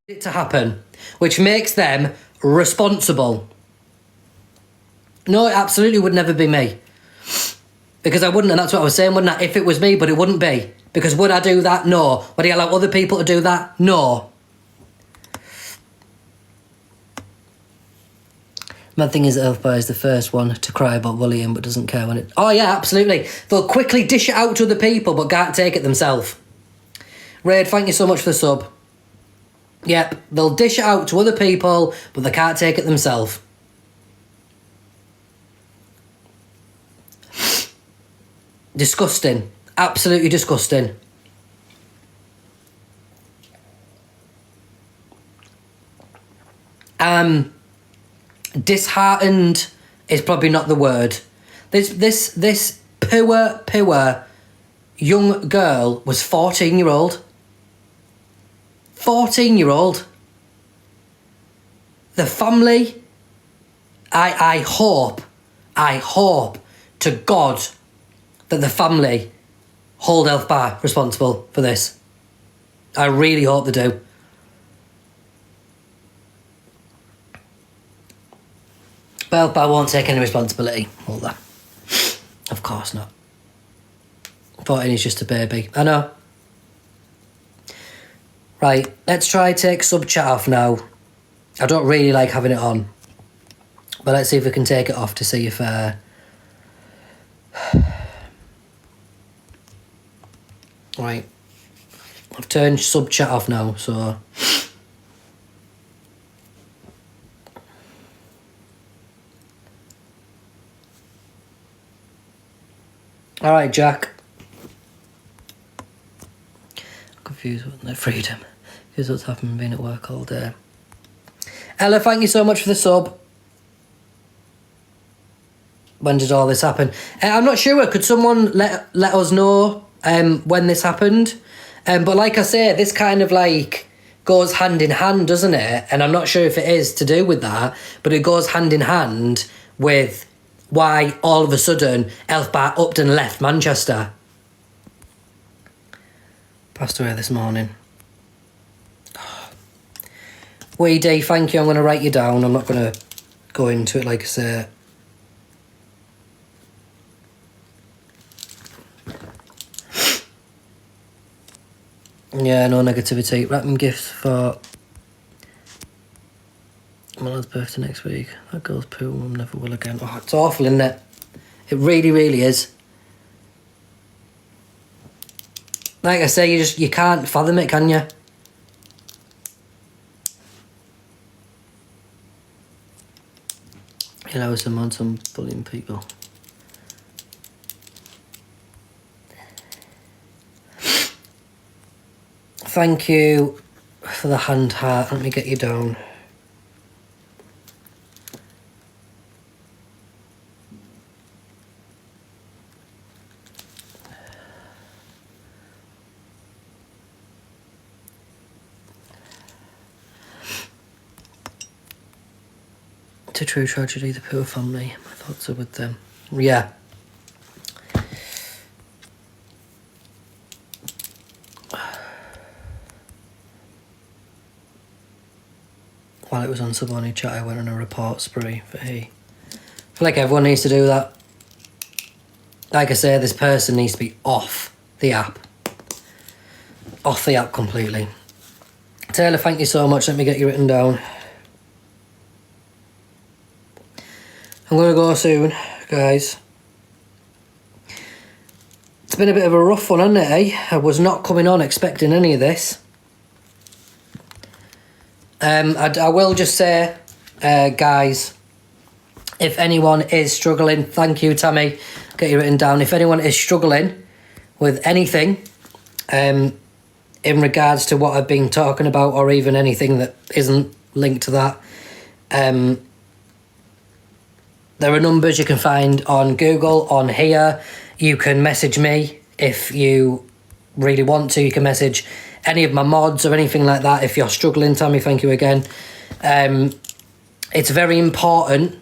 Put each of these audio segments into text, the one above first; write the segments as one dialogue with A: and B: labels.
A: it to happen, which makes them responsible. No, it absolutely would never be me. Because I wouldn't, and that's what I was saying, wouldn't I? If it was me, but it wouldn't be. Because would I do that? No. Would I allow other people to do that? No. Mad thing is that Elfbar is the first one to cry about bullying but doesn't care when it... Oh yeah, absolutely. They'll quickly dish it out to other people but can't take it themselves. Raid, thank you so much for the sub. Yep, they'll dish it out to other people but they can't take it themselves. Disgusting. Absolutely disgusting. Disheartened is probably not the word. This poor young girl was 14-year-old. 14-year-old. The family, I hope to God that the family hold Elfbar responsible for this. I really hope they do. But Elfbar won't take any responsibility, will they? Of course not. 14 is just a baby. I know. Right, let's try take sub chat off now. I don't really like having it on. But let's see if we can take it off to see if... Right. I've turned sub chat off now, so... Alright, Jack. Confused with their freedom. Here's what's happened being at work all day. Ella, thank you so much for the sub. When did all this happen? I'm not sure. Could someone let us know when this happened? But like I say, this kind of like goes hand in hand, doesn't it? And I'm not sure if it is to do with that, but it goes hand in hand with why all of a sudden Elfbar upped and left Manchester. Passed away this morning. Weedy, thank you. I'm going to write you down. I'm not going to go into it like I say. Yeah, no negativity. Wrapping gifts for my lad's birthday next week. That girl's poo, mum never will again. Oh, it's awful, isn't it? It really, really is. Like I say, you can't fathom it, can you? You know, some bullying people. Thank you for the hand heart. Let me get you down. It's a true tragedy, the poor family. My thoughts are with them. Yeah. While it was on Sublime chat, I went on a report spree for he. I feel like everyone needs to do that. Like I say, this person needs to be off the app. Off the app completely. Taylor, thank you so much. Let me get you written down. I'm going to go soon, guys. It's been a bit of a rough one, hasn't it, eh? I was not coming on expecting any of this. I will just say, guys, if anyone is struggling, thank you, Tammy, get you written down. If anyone is struggling with anything in regards to what I've been talking about, or even anything that isn't linked to that, there are numbers you can find on Google, on here. You can message me if you really want to. You can message any of my mods or anything like that if you're struggling. Tammy, thank you again. It's very important,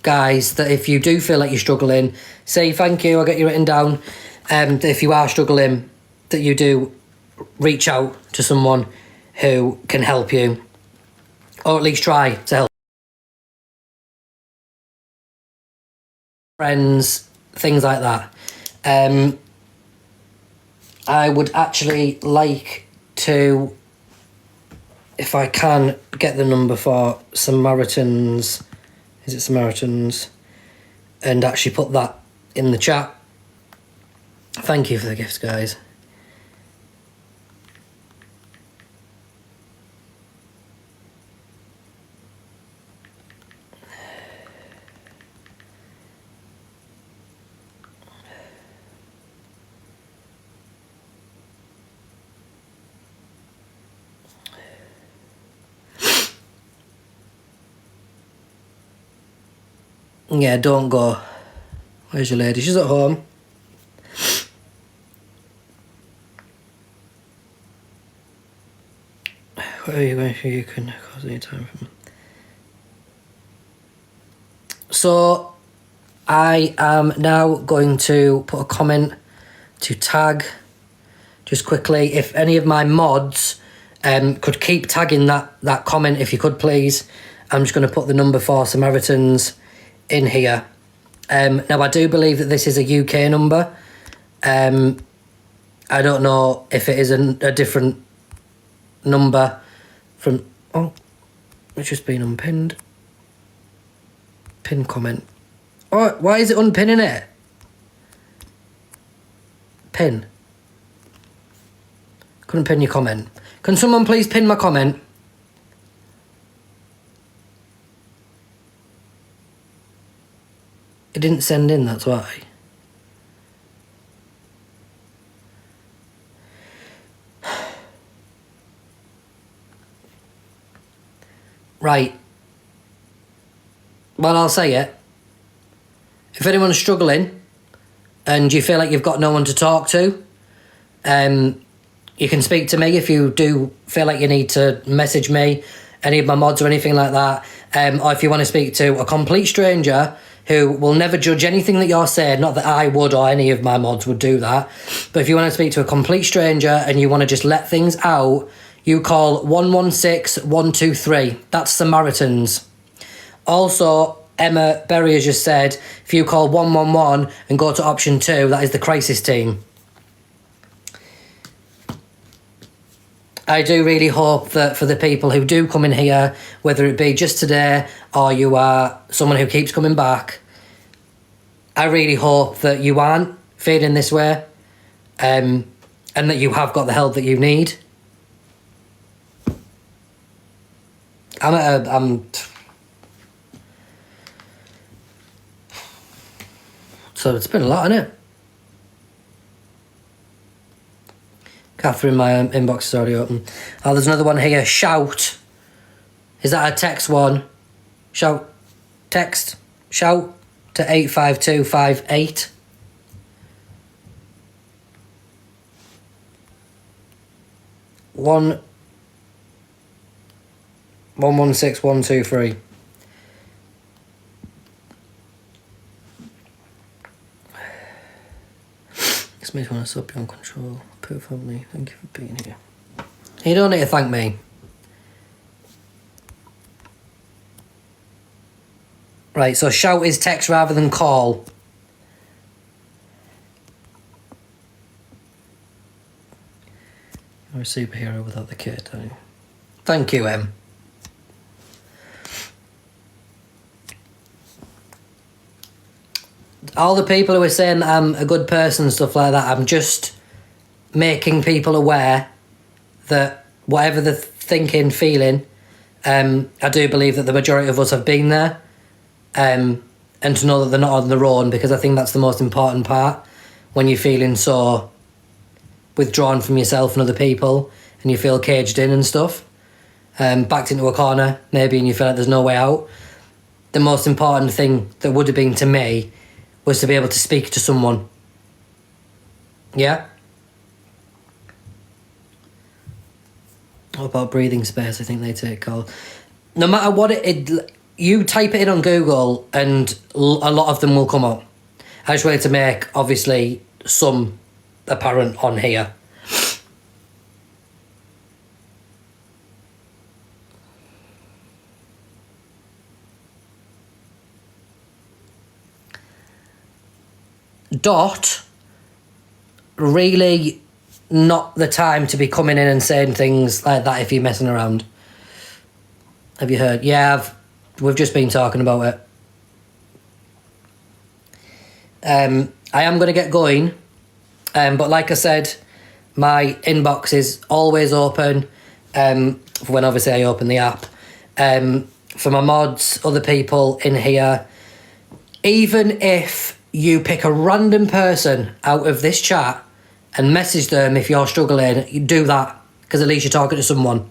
A: guys, that if you do feel like you're struggling, say thank you, I'll get you written down. If you are struggling, that you do reach out to someone who can help you, or at least try to help. Friends, things like that. I would actually like to, if I can, get the number for Samaritans. Is it Samaritans? And actually put that in the chat. Thank you for the gifts, guys. Yeah, don't go. Where's your lady? She's at home. Where are you going for? You can cause any time from. So, I am now going to put a comment to tag, just quickly, if any of my mods could keep tagging that comment, if you could please. I'm just going to put the number for Samaritans in here. Now, I do believe that this is a UK number. I don't know if it is a different number from... Oh, it's just been unpinned. Pin comment. Oh, why is it unpinning it? Pin. Couldn't pin your comment. Can someone please pin my comment? It didn't send in, that's why. Right. Well, I'll say it. If anyone's struggling and you feel like you've got no one to talk to, you can speak to me if you do feel like you need to message me, any of my mods or anything like that. Or if you want to speak to a complete stranger who will never judge anything that you're saying, not that I would or any of my mods would do that, but if you want to speak to a complete stranger and you want to just let things out, you call 116 123. That's Samaritans. Also, Emma Berry has just said, if you call 111 and go to option 2, that is the crisis team. I do really hope that for the people who do come in here, whether it be just today or you are someone who keeps coming back, I really hope that you aren't feeling this way, and that you have got the help that you need. So it's been a lot, hasn't it? Catherine, my inbox is already open. Oh, there's another one here. Shout. Is that a text one? Shout. Text. Shout to 85258. One 116123. This makes me want to stop beyond control. Poor family, thank you for being here. You don't need to thank me. Right, so shout is text rather than call. You're a superhero without the kit, don't you? Thank you, Em. All the people who are saying that I'm a good person and stuff like that, I'm just making people aware that whatever they're thinking, feeling, I do believe that the majority of us have been there, and to know that they're not on their own, because I think that's the most important part when you're feeling so withdrawn from yourself and other people and you feel caged in and stuff, backed into a corner maybe, and you feel like there's no way out. The most important thing that would have been to me was to be able to speak to someone. Yeah? What about breathing space? I think they take call. No matter what you type it in on Google and a lot of them will come up. I just wanted to make, obviously, some apparent on here. really not the time to be coming in and saying things like that if you're messing around. Have you heard? Yeah, we've just been talking about it. I am going to get going, but like I said, my inbox is always open when obviously I open the app. For my mods, other people in here, even if you pick a random person out of this chat and message them if you're struggling, you do that, because at least you're talking to someone.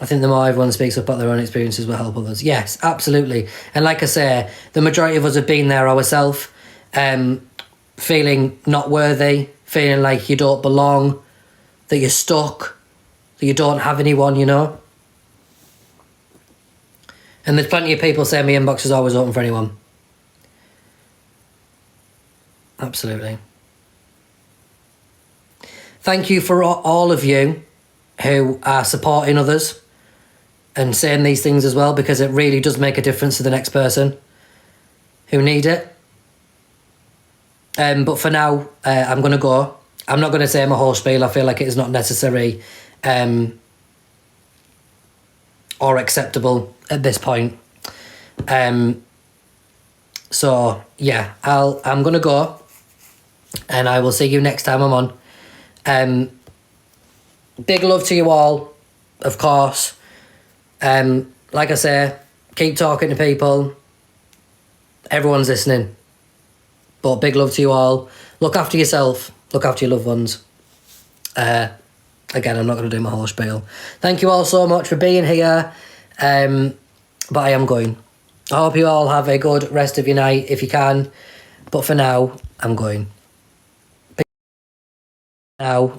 A: I think the more everyone speaks up about their own experiences will help others. Yes, absolutely. And like I say, the majority of us have been there ourselves, feeling not worthy, feeling like you don't belong, that you're stuck, that you don't have anyone, you know. And there's plenty of people saying my inbox is always open for anyone. Absolutely. Thank you for all of you who are supporting others and saying these things as well, because it really does make a difference to the next person who need it. But for now, I'm going to go. I'm not going to say my whole spiel. I feel like it is not necessary or acceptable at this point. So, yeah, I'm going to go, and I will see you next time I'm on. Big love to you all, of course. Like I say, keep talking to people. Everyone's listening. But big love to you all. Look after yourself. Look after your loved ones. Again, I'm not going to do my whole spiel. Thank you all so much for being here. But I am going. I hope you all have a good rest of your night if you can. But for now, I'm going. Now.